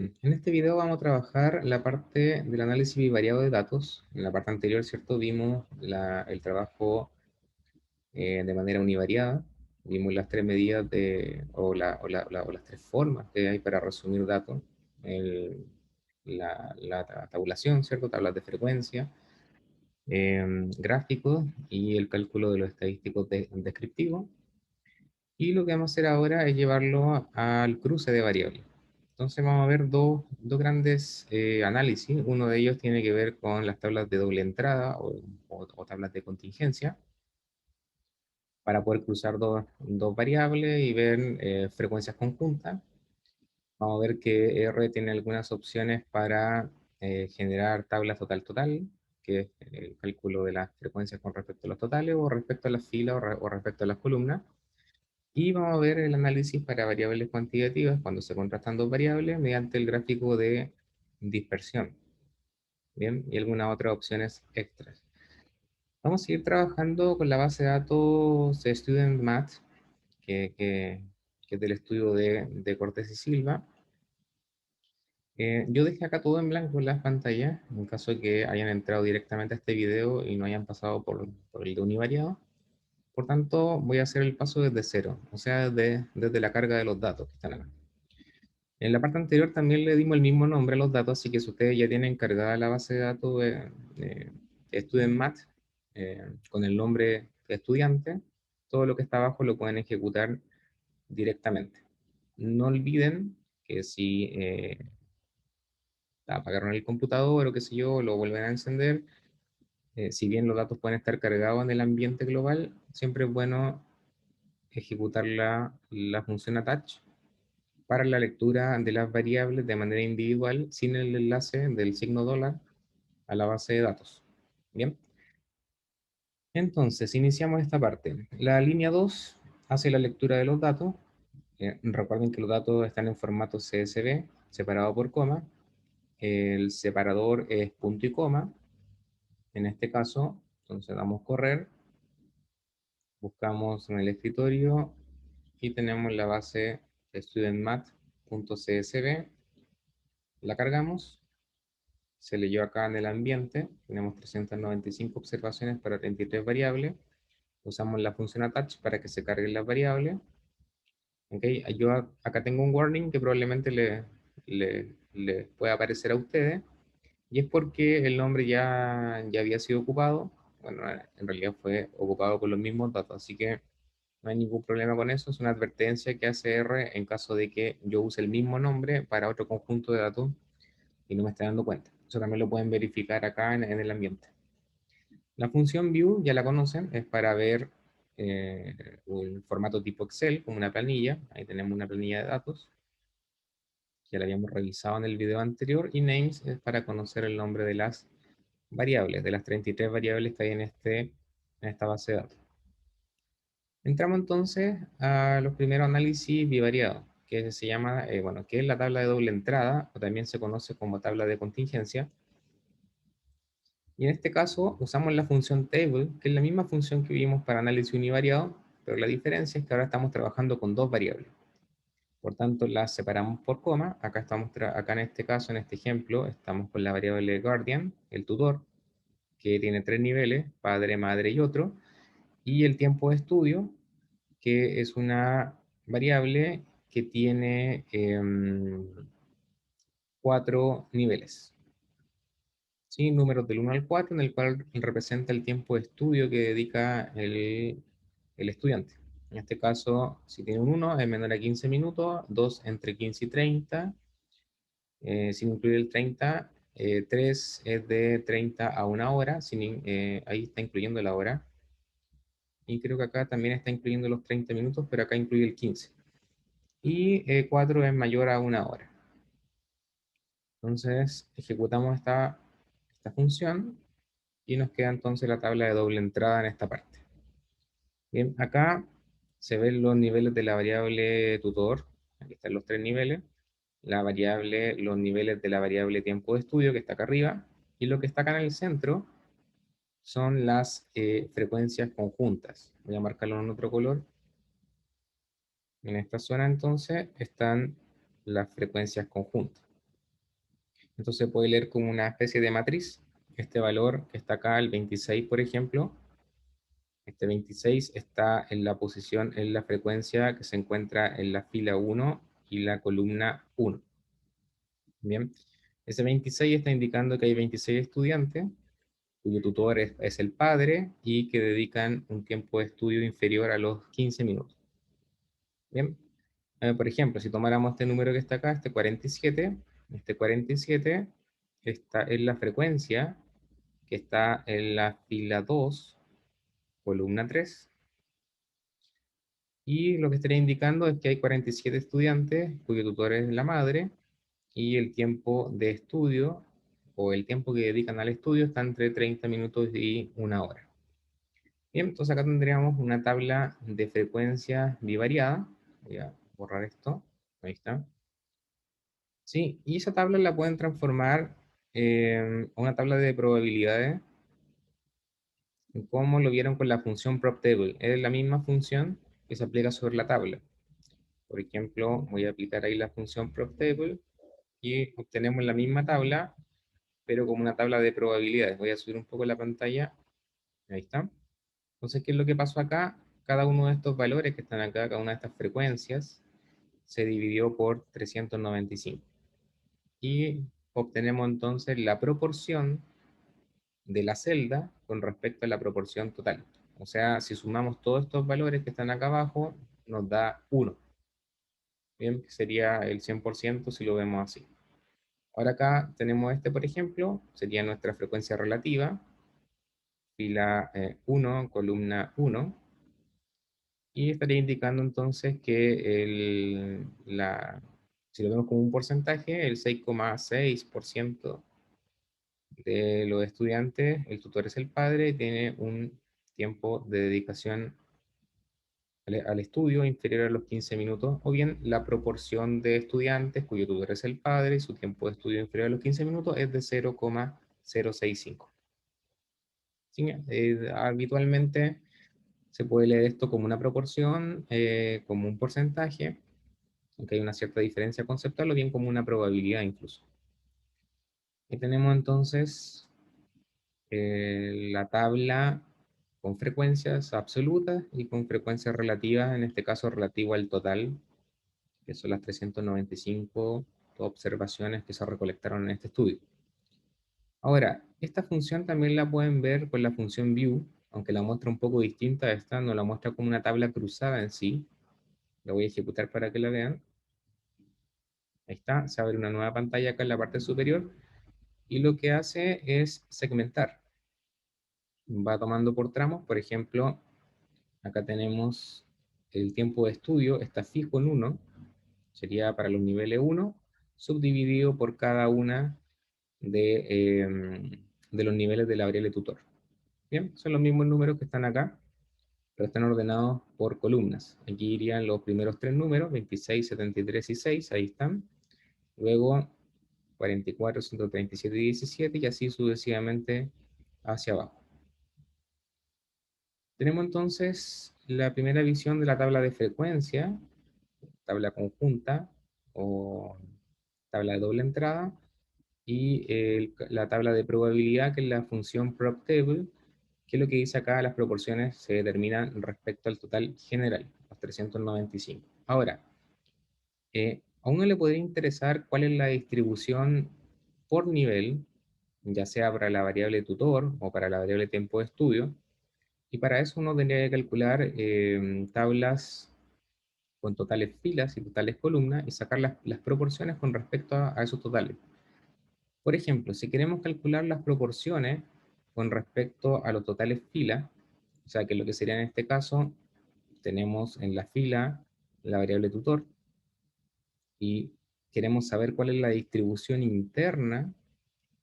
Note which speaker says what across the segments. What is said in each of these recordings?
Speaker 1: En este video vamos a trabajar la parte del análisis bivariado de datos. En la parte anterior, ¿cierto? Vimos el trabajo de manera univariada. Vimos las tres medidas o las tres formas que hay para resumir datos. El- la tabulación, ¿cierto? Tablas de frecuencia, gráficos y el cálculo de los estadísticos descriptivos. Y lo que vamos a hacer ahora es llevarlo al cruce de variables. Entonces vamos a ver dos grandes análisis. Uno de ellos tiene que ver con las tablas de doble entrada o tablas de contingencia para poder cruzar dos variables y ver frecuencias conjuntas. Vamos a ver que R tiene algunas opciones para generar tablas total-total, que es el cálculo de las frecuencias con respecto a los totales o respecto a las filas o respecto a las columnas. Y vamos a ver el análisis para variables cuantitativas cuando se contrastan dos variables mediante el gráfico de dispersión. Bien, y algunas otras opciones extras. Vamos a ir trabajando con la base de datos de Student Math, que, que- que es del estudio de Cortés y Silva. Yo dejé acá todo en blanco en las pantallas, en caso de que hayan entrado directamente a este video y no hayan pasado por el de univariado. Por tanto, voy a hacer el paso desde cero, o sea, desde la carga de los datos que están acá. En la parte anterior también le dimos el mismo nombre a los datos, así que si ustedes ya tienen cargada la base de datos de Student Math con el nombre de estudiante, todo lo que está abajo lo pueden ejecutar directamente. No olviden que si apagaron el computador o qué sé yo, lo vuelven a encender, si bien los datos pueden estar cargados en el ambiente global, siempre es bueno ejecutar la función attach para la lectura de las variables de manera individual sin el enlace del signo dólar a la base de datos. Bien, entonces iniciamos esta parte. La línea 2 hace la lectura de los datos. Recuerden que los datos están en formato CSV, separado por coma. El separador es punto y coma. En este caso, entonces damos correr, buscamos en el escritorio y tenemos la base studentmath.csv. La cargamos, se leyó acá en el ambiente, tenemos 395 observaciones para 33 variables, usamos la función attach para que se carguen las variables. Okay. Yo acá tengo un warning que probablemente le pueda aparecer a ustedes, y es porque el nombre ya había sido ocupado. Bueno, en realidad fue ocupado con los mismos datos, así que no hay ningún problema con eso. Es una advertencia que hace R en caso de que yo use el mismo nombre para otro conjunto de datos y no me esté dando cuenta. Eso también lo pueden verificar acá en el ambiente. La función view ya la conocen, es para ver un formato tipo Excel, como una planilla. Ahí tenemos una planilla de datos, ya la habíamos revisado en el video anterior, y names es para conocer el nombre de las variables, de las 33 variables que hay en esta base de datos. Entramos entonces a los primeros análisis bivariados, que se llama, bueno, que es la tabla de doble entrada, o también se conoce como tabla de contingencia. Y en este caso usamos la función table, que es la misma función que vimos para análisis univariado, pero la diferencia es que ahora estamos trabajando con dos variables. Por tanto, las separamos por coma. Acá en este caso, en este ejemplo, estamos con la variable guardian, el tutor, que tiene tres niveles, padre, madre y otro, y el tiempo de estudio, que es una variable que tiene cuatro niveles. ¿Sí? Números del 1 al 4, en el cual representa el tiempo de estudio que dedica el estudiante. En este caso, si tiene un 1, es menor a 15 minutos, 2 entre 15 y 30, sin incluir el 30, 3 es de 30 a una hora, ahí está incluyendo la hora, y creo que acá también está incluyendo los 30 minutos, pero acá incluye el 15. Y 4 es mayor a una hora. Entonces, ejecutamos esta función y nos queda entonces la tabla de doble entrada en esta parte. Bien, acá se ven los niveles de la variable tutor. Aquí están los tres niveles. Los niveles de la variable tiempo de estudio, que está acá arriba. Y lo que está acá en el centro son las frecuencias conjuntas. Voy a marcarlo en otro color. En esta zona entonces están las frecuencias conjuntas. Entonces se puede leer como una especie de matriz. Este valor que está acá, el 26, por ejemplo, este 26 está en la posición, en la frecuencia que se encuentra en la fila 1 y la columna 1. Bien, ese 26 está indicando que hay 26 estudiantes cuyo tutor es el padre y que dedican un tiempo de estudio inferior a los 15 minutos. Bien, por ejemplo, si tomáramos este número que está acá, este 47 está en la frecuencia que está en la fila 2, columna 3, y lo que estaría indicando es que hay 47 estudiantes cuyo tutor es la madre y el tiempo de estudio o el tiempo que dedican al estudio está entre 30 minutos y una hora. Bien, entonces acá tendríamos una tabla de frecuencia bivariada. Voy a borrar esto. Ahí está. Sí, y esa tabla la pueden transformar en una tabla de probabilidades, como lo vieron con la función PropTable. Es la misma función que se aplica sobre la tabla. Por ejemplo, voy a aplicar ahí la función PropTable y obtenemos la misma tabla, pero como una tabla de probabilidades. Voy a subir un poco la pantalla. Ahí está. Entonces, ¿qué es lo que pasó acá? Cada uno de estos valores que están acá, cada una de estas frecuencias, se dividió por 395. Y obtenemos entonces la proporción de la celda con respecto a la proporción total. O sea, si sumamos todos estos valores que están acá abajo, nos da 1. Bien, que sería el 100% si lo vemos así. Ahora acá tenemos este, por ejemplo, sería nuestra frecuencia relativa, fila 1, columna 1, y estaría indicando entonces que si lo vemos como un porcentaje, el 6,6% de los estudiantes, el tutor es el padre, tiene un tiempo de dedicación al estudio inferior a los 15 minutos, o bien la proporción de estudiantes cuyo tutor es el padre y su tiempo de estudio inferior a los 15 minutos es de 0,065. ¿Sí? Habitualmente se puede leer esto como una proporción, como un porcentaje, aunque hay una cierta diferencia conceptual, o bien como una probabilidad incluso. Y tenemos entonces la tabla con frecuencias absolutas y con frecuencias relativas, en este caso relativo al total, que son las 395 observaciones que se recolectaron en este estudio. Ahora, esta función también la pueden ver con la función view, aunque la muestra un poco distinta a esta, no la muestra como una tabla cruzada en sí. La voy a ejecutar para que la vean. Ahí está, se abre una nueva pantalla acá en la parte superior y lo que hace es segmentar. Va tomando por tramos, por ejemplo, acá tenemos el tiempo de estudio, está fijo en 1, sería para los niveles 1, subdividido por cada una de los niveles de la variable tutor. Bien, son los mismos números que están acá, pero están ordenados por columnas. Aquí irían los primeros tres números, 26, 73 y 6, ahí están. Luego 44, 137 y 17, y así sucesivamente hacia abajo. Tenemos entonces la primera visión de la tabla de frecuencia, tabla conjunta o tabla de doble entrada, y la tabla de probabilidad, que es la función PropTable, que es lo que dice acá, las proporciones se determinan respecto al total general, los 395. Ahora, a uno le podría interesar cuál es la distribución por nivel, ya sea para la variable tutor o para la variable tiempo de estudio, y para eso uno tendría que calcular tablas con totales filas y totales columnas y sacar las proporciones con respecto a esos totales. Por ejemplo, si queremos calcular las proporciones con respecto a los totales filas, o sea que lo que sería en este caso, tenemos en la fila la variable tutor y queremos saber cuál es la distribución interna,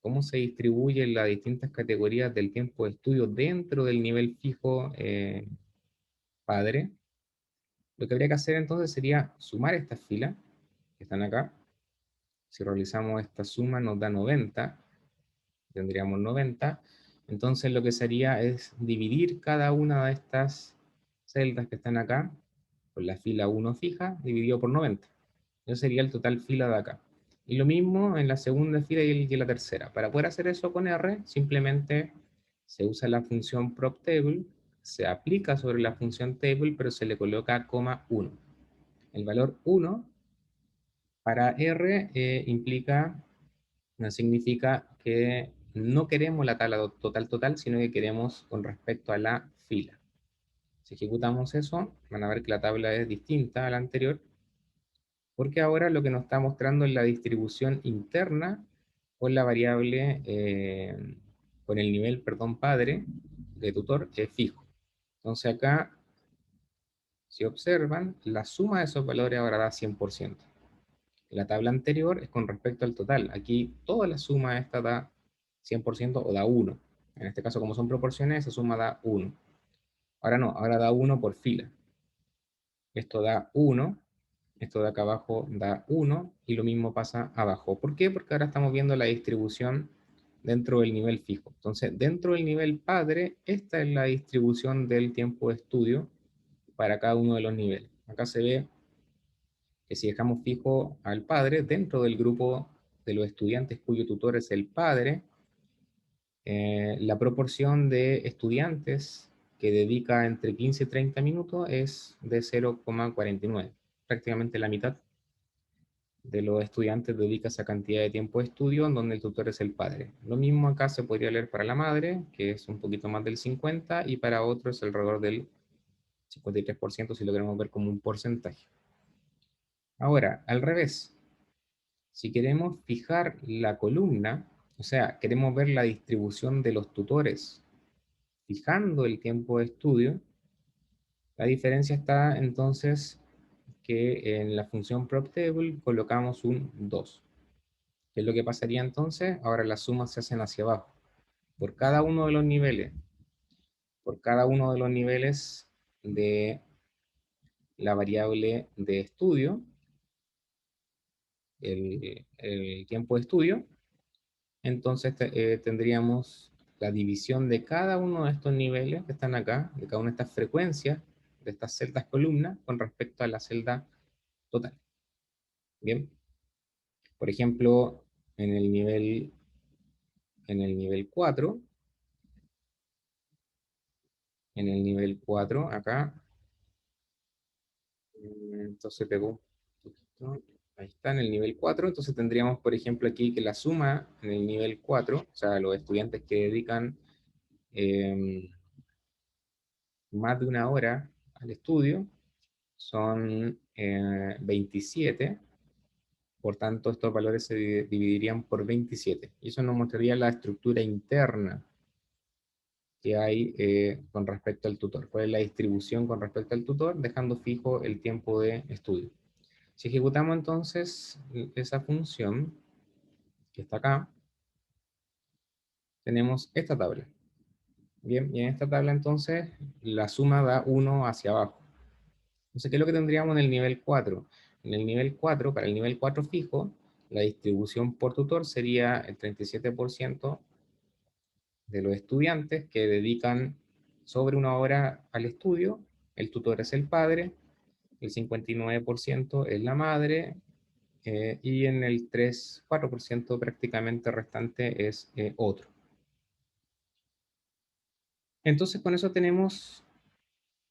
Speaker 1: cómo se distribuyen las distintas categorías del tiempo de estudio dentro del nivel fijo padre. Lo que habría que hacer entonces sería sumar estas filas que están acá. Si realizamos esta suma nos da 90, tendríamos 90. Entonces lo que se haría es dividir cada una de estas celdas que están acá, con la fila 1 fija, dividido por 90. Eso sería el total fila de acá. Y lo mismo en la segunda fila y en la tercera. Para poder hacer eso con R, simplemente se usa la función propTable, se aplica sobre la función table, pero se le coloca coma 1. El valor 1 para R implica, no significa que no queremos la tabla total, sino que queremos con respecto a la fila. Si ejecutamos eso, van a ver que la tabla es distinta a la anterior, porque ahora lo que nos está mostrando es la distribución interna con la variable, con el nivel, perdón, padre de tutor es fijo. Entonces acá, si observan, la suma de esos valores ahora da 100%. La tabla anterior es con respecto al total. Aquí toda la suma esta da 100% o da 1. En este caso, como son proporciones, esa suma da 1. Ahora no, ahora da 1 por fila. Esto da 1, esto de acá abajo da 1 y lo mismo pasa abajo. ¿Por qué? Porque ahora estamos viendo la distribución dentro del nivel fijo. Entonces, dentro del nivel padre, esta es la distribución del tiempo de estudio para cada uno de los niveles. Acá se ve que si dejamos fijo al padre, dentro del grupo de los estudiantes cuyo tutor es el padre, la proporción de estudiantes que dedica entre 15 y 30 minutos es de 0,49. Prácticamente la mitad de los estudiantes dedica esa cantidad de tiempo de estudio en donde el tutor es el padre. Lo mismo acá se podría leer para la madre, que es un poquito más del 50, y para otros alrededor del 53% si lo queremos ver como un porcentaje. Ahora, al revés, si queremos fijar la columna, o sea, queremos ver la distribución de los tutores fijando el tiempo de estudio, la diferencia está entonces que en la función propTable colocamos un 2. ¿Qué es lo que pasaría entonces? Ahora las sumas se hacen hacia abajo. Por cada uno de los niveles, por cada uno de los niveles de la variable de estudio, el tiempo de estudio, entonces tendríamos la división de cada uno de estos niveles que están acá, de cada una de estas frecuencias, de estas celdas columnas, con respecto a la celda total. Bien, por ejemplo, en el nivel, en el nivel 4, en el nivel 4 acá, entonces pegó un poquito, ahí está, en el nivel 4, entonces tendríamos, por ejemplo, aquí que la suma en el nivel 4, o sea, los estudiantes que dedican eh, más de una hora al estudio, son 27, por tanto estos valores se dividirían por 27, y eso nos mostraría la estructura interna que hay con respecto al tutor, cuál es la distribución con respecto al tutor, dejando fijo el tiempo de estudio. Si ejecutamos entonces esa función que está acá, tenemos esta tabla. Bien, y en esta tabla entonces la suma da 1 hacia abajo. Entonces, ¿qué es lo que tendríamos en el nivel 4? En el nivel 4, para el nivel 4 fijo, la distribución por tutor sería el 37% de los estudiantes que dedican sobre una hora al estudio, el tutor es el padre, el 59% es la madre, y en el 3-4% prácticamente restante es otro. Entonces con eso tenemos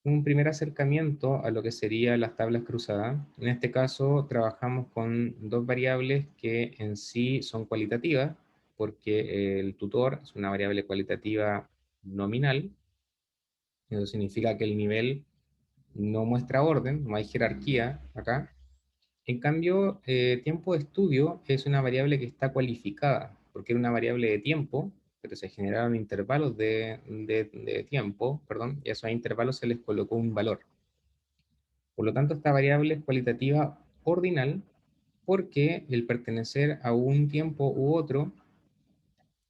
Speaker 1: un primer acercamiento a lo que serían las tablas cruzadas. En este caso trabajamos con dos variables que en sí son cualitativas, porque el tutor es una variable cualitativa nominal. Eso significa que el nivel no muestra orden, no hay jerarquía acá. En cambio, tiempo de estudio es una variable que está cualificada, porque era una variable de tiempo, pero se generaron intervalos de tiempo, perdón, y a esos intervalos se les colocó un valor. Por lo tanto, esta variable es cualitativa ordinal porque el pertenecer a un tiempo u otro,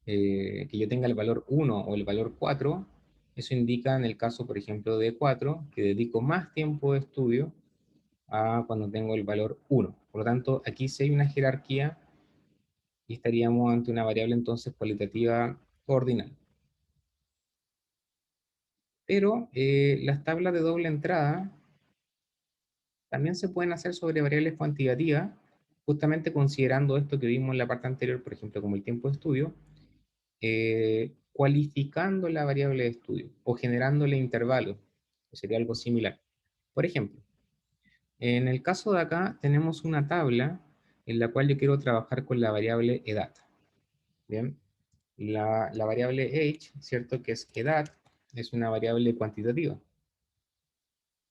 Speaker 1: que yo tenga el valor 1 o el valor 4, eso indica en el caso, por ejemplo, de 4, que dedico más tiempo de estudio a cuando tengo el valor 1. Por lo tanto, aquí sí hay una jerarquía y estaríamos ante una variable entonces cualitativa ordinal. Pero las tablas de doble entrada también se pueden hacer sobre variables cuantitativas, justamente considerando esto que vimos en la parte anterior, por ejemplo, como el tiempo de estudio, cualificando la variable de estudio o generándole intervalos, que sería algo similar. Por ejemplo, en el caso de acá tenemos una tabla en la cual yo quiero trabajar con la variable edad. Bien, la variable age, ¿cierto? Que es edad, es una variable cuantitativa.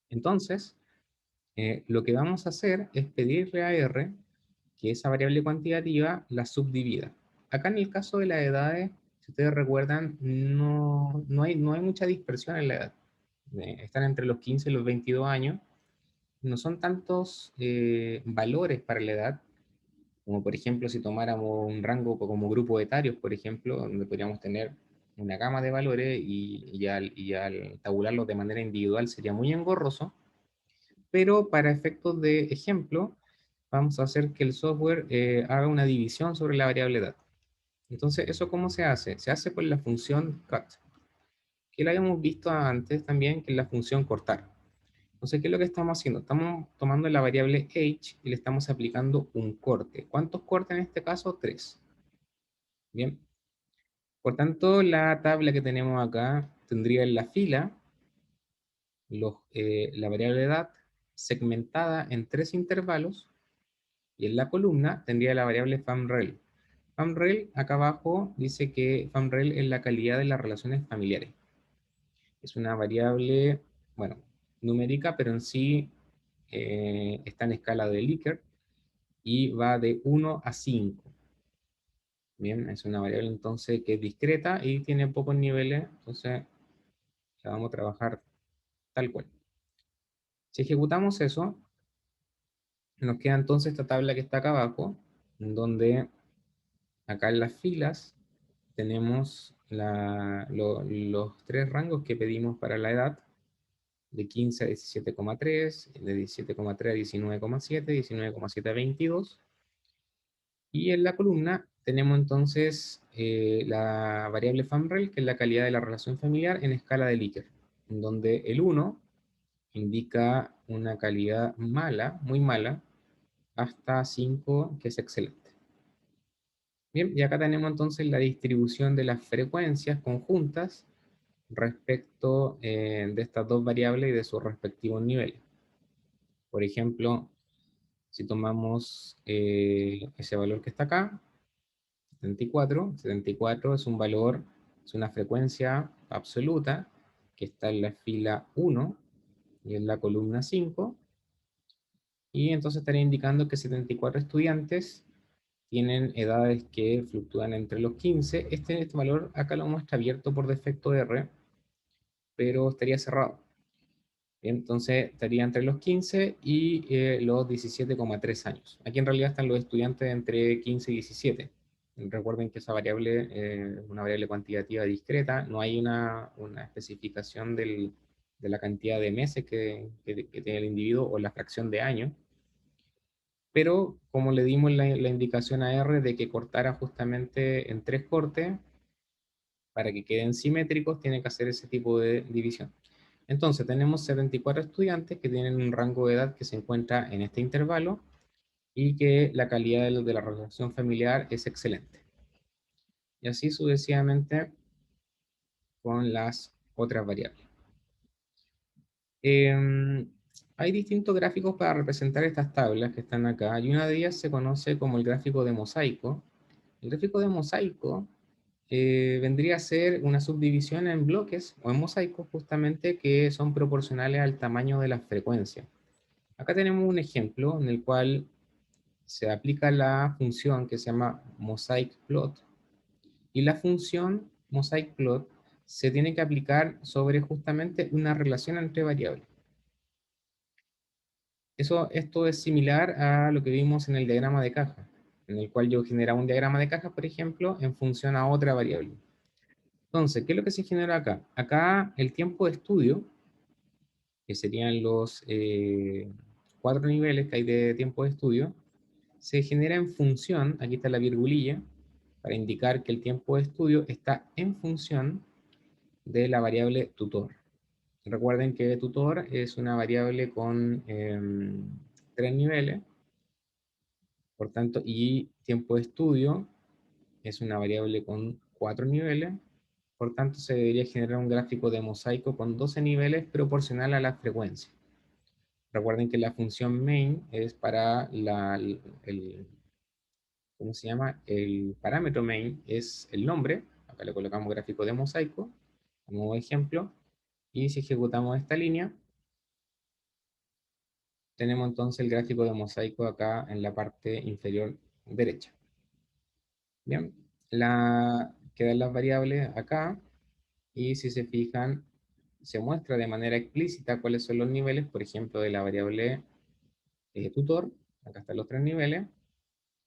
Speaker 1: Entonces, lo que vamos a hacer es pedirle a R que esa variable cuantitativa la subdivida. Acá en el caso de las edades, si ustedes recuerdan, no hay mucha dispersión en la edad. Están entre los 15 y los 22 años. No son tantos valores para la edad, como por ejemplo si tomáramos un rango como grupo etario, por ejemplo, donde podríamos tener una gama de valores y al tabularlos de manera individual sería muy engorroso, pero para efectos de ejemplo, vamos a hacer que el software haga una división sobre la variable edad. Entonces, ¿eso cómo se hace? Se hace con la función cut, que la habíamos visto antes también, que es la función cortar. Entonces, ¿qué es lo que estamos haciendo? Estamos tomando la variable age y le estamos aplicando un corte. ¿Cuántos cortes en este caso? 3. Bien. Por tanto, la tabla que tenemos acá tendría en la fila la variable edad segmentada en 3 intervalos y en la columna tendría la variable famrel. Famrel, acá abajo, dice que famrel es la calidad de las relaciones familiares. Es una variable, bueno, numérica, pero en sí está en escala de Likert y va de 1 a 5. Bien, es una variable entonces que es discreta y tiene pocos niveles, entonces la vamos a trabajar tal cual. Si ejecutamos eso, nos queda entonces esta tabla que está acá abajo, en donde acá en las filas tenemos los 3 rangos que pedimos para la edad, de 15 a 17,3, de 17,3 a 19,7, 19,7 a 22. Y en la columna tenemos entonces la variable famrel, que es la calidad de la relación familiar en escala de Likert, en donde el 1 indica una calidad mala, muy mala, hasta 5, que es excelente. Bien, y acá tenemos entonces la distribución de las frecuencias conjuntas respecto de estas dos variables y de sus respectivos niveles. Por ejemplo, si tomamos ese valor que está acá, 74 es un valor, es una frecuencia absoluta que está en la fila 1 y en la columna 5, y entonces estaría indicando que 74 estudiantes tienen edades que fluctúan entre los 15. Este valor acá lo muestra abierto por defecto R, pero estaría cerrado. Entonces estaría entre los 15 y los 17,3 años. Aquí en realidad están los estudiantes entre 15 y 17. Recuerden que esa variable es una variable cuantitativa discreta, no hay una especificación de la cantidad de meses que tiene el individuo o la fracción de años, pero como le dimos la indicación a R de que cortara justamente en 3 cortes, para que queden simétricos, tiene que hacer ese tipo de división. Entonces, tenemos 74 estudiantes que tienen un rango de edad que se encuentra en este intervalo y que la calidad de la relación familiar es excelente. Y así sucesivamente con las otras variables. Hay distintos gráficos para representar estas tablas que están acá, y una de ellas se conoce como el gráfico de mosaico. El gráfico de mosaico vendría a ser una subdivisión en bloques o en mosaicos justamente que son proporcionales al tamaño de la frecuencia. Acá tenemos un ejemplo en el cual se aplica la función que se llama mosaic plot, y la función mosaic plot se tiene que aplicar sobre justamente una relación entre variables. Esto es similar a lo que vimos en el diagrama de caja, en el cual yo generaba un diagrama de caja, por ejemplo, en función a otra variable. Entonces, ¿qué es lo que se genera acá? Acá el tiempo de estudio, que serían los 4 niveles que hay de tiempo de estudio, se genera en función, aquí está la virgulilla, para indicar que el tiempo de estudio está en función de la variable tutor. Recuerden que tutor es una variable con 3 niveles, Por tanto, y tiempo de estudio es una variable con 4 niveles. Por tanto, se debería generar un gráfico de mosaico con 12 niveles proporcional a la frecuencia. Recuerden que la función main es para ¿cómo se llama? El parámetro main es el nombre. Acá le colocamos gráfico de mosaico, como ejemplo. Y si ejecutamos esta línea, tenemos entonces el gráfico de mosaico acá en la parte inferior derecha. Bien, quedan las variables acá y si se fijan, se muestra de manera explícita cuáles son los niveles, por ejemplo, de la variable tutor. Acá están los 3 niveles.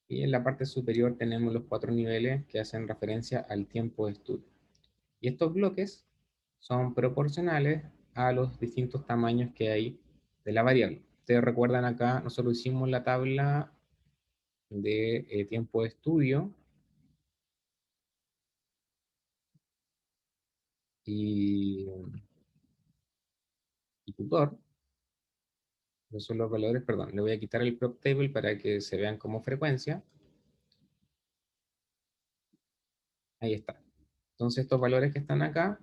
Speaker 1: Y en la parte superior tenemos los 4 niveles que hacen referencia al tiempo de estudio. Y estos bloques son proporcionales a los distintos tamaños que hay de la variable. Ustedes recuerdan acá, nosotros hicimos la tabla de tiempo de estudio y, y tutor. Esos son los valores, perdón, le voy a quitar el prop table para que se vean como frecuencia. Ahí está. Entonces estos valores que están acá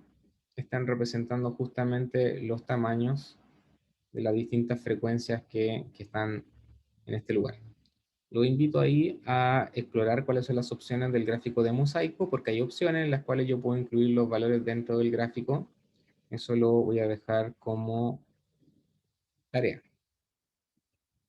Speaker 1: están representando justamente los tamaños de las distintas frecuencias que están en este lugar. Lo invito ahí a explorar cuáles son las opciones del gráfico de mosaico, porque hay opciones en las cuales yo puedo incluir los valores dentro del gráfico. Eso lo voy a dejar como tarea.